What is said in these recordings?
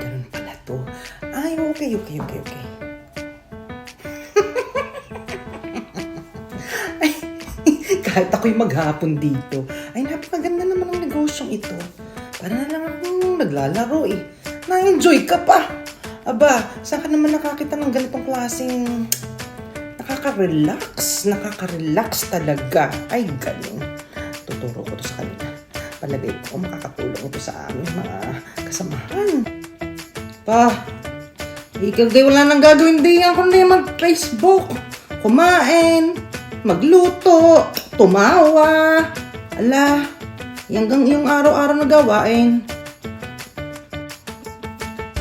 ganun pala to. Ay, okay. Ay, kahit ako'y maghapon dito, ay napakaganda naman ang negosyong ito. Para na lang akong naglalaro eh. Na-enjoy ka pa. Aba, saan ka naman nakakita ng ganitong klaseng nakaka-relax talaga. Ay, galing. Tuturo ko to sa kanila. Palagay ko makakatulong ito sa aming mga kasamahan. Pa, ikaw day wala nang gagawin day ako na mag-Facebook, kumain, magluto, tumawa. Ala, hanggang yung araw-araw na gawain.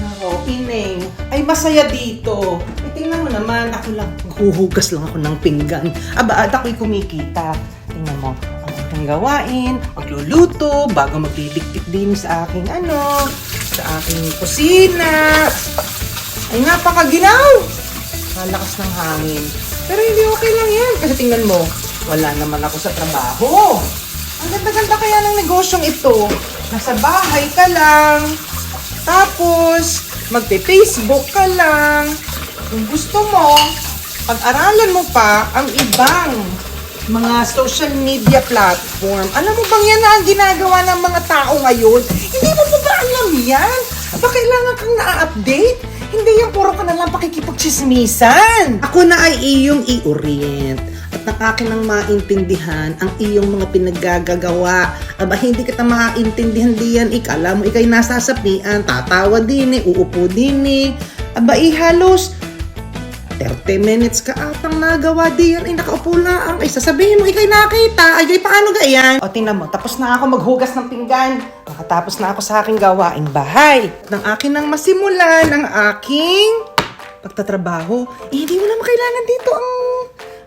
Nako, Ineng, ay masaya dito. Tingnan mo naman, ako lang, huhugas lang ako ng pinggan. Aba, at ako'y kumikita. Tingnan mo, ang aking gawain, magluluto, bago magliligpit din sa aking sa aking kusina. Ay, napakaginaw! Malakas ng hangin. Pero hindi okay lang yan, kasi tingnan mo, wala naman ako sa trabaho. Ang ganda-ganda kaya ng negosyong ito. Nasa bahay ka lang, tapos magpe-Facebook ka lang. Kung gusto mo, pag-aralan mo pa ang ibang mga social media platform. Alam mo bang yan na ang ginagawa ng mga tao ngayon? Hindi mo ba alam yan? Aba, kailangan kang na-update? Hindi yan puro ka na lang pakikipagchismisan. Ako na ay iyong i-orient at ng akin ang maintindihan ang iyong mga pinaggagawa. Aba, hindi kita maintindihan diyan. Ikala mo ikay nasasapian, tatawa din uupo din Aba, halos 30 minutes ka atang nagawa diyan, ay nakaupo lang. Ay sasabihin mo, ikay nakita, ay paano gayan? O tingnan mo, tapos na ako maghugas ng pinggan. Nakatapos na ako sa aking gawaing bahay. Nang akin nang masimulan ang aking pagtatrabaho, hindi mo naman kailangan dito ang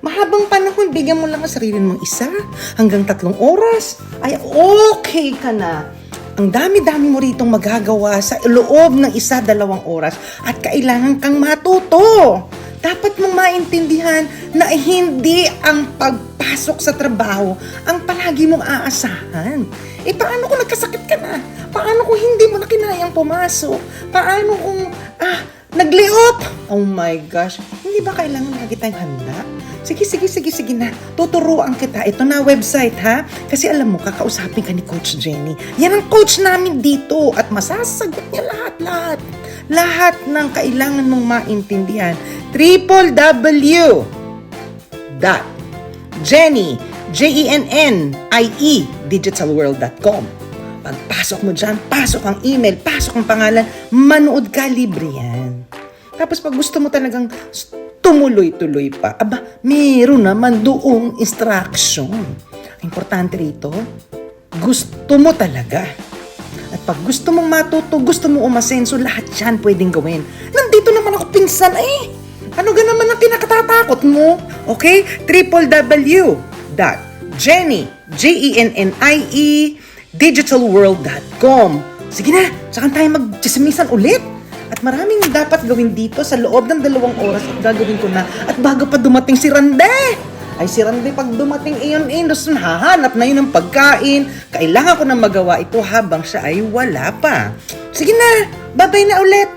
mahabang panahon. Bigyan mo lang ang sarili mong 1 hanggang 3 oras. Ay okay ka na. Ang dami-dami mo ritong magagawa sa loob ng 1-2 oras at kailangan kang matuto. Dapat mong maintindihan na hindi ang pagpasok sa trabaho ang palagi mong aasahan. Paano kung nagkasakit ka na? Paano kung hindi mo na kinayang pumasok? Paano kung nag-layoff? Oh my gosh, hindi ba kailangan lagi tayong handa? Sige na, tuturuan kita. Ito na website ha? Kasi alam mo, kakausapin ka ni Coach Jenny. Yan ang coach namin dito at masasagot niya lahat. Lahat ng kailangan mong maintindihan. www.jennie, JENNIE, digitalworld.com. Pagpasok mo dyan, pasok ang email, pasok ang pangalan, manood ka, libre yan. Tapos pag gusto mo talagang tumuloy-tuloy pa, aba, meron naman doong instruction. Ang importante rito, gusto mo talaga. At pag gusto mong matuto, gusto mong umasenso, lahat yan pwedeng gawin. Nandito naman ako pinsan Ano ga naman ang kinakatatakot mo? Okay? www.jennie, JENNIE, digitalworld.com. Sige na, saan tayo magchismisan ulit? At maraming dapat gawin dito sa loob ng 2 oras at gagawin ko na. At bago pa dumating si Rande. Ay si Rande pag dumating iyon, hahanap na yun ng pagkain. Kailangan ko na magawa ito habang siya ay wala pa. Sige na, bye-bye na ulit.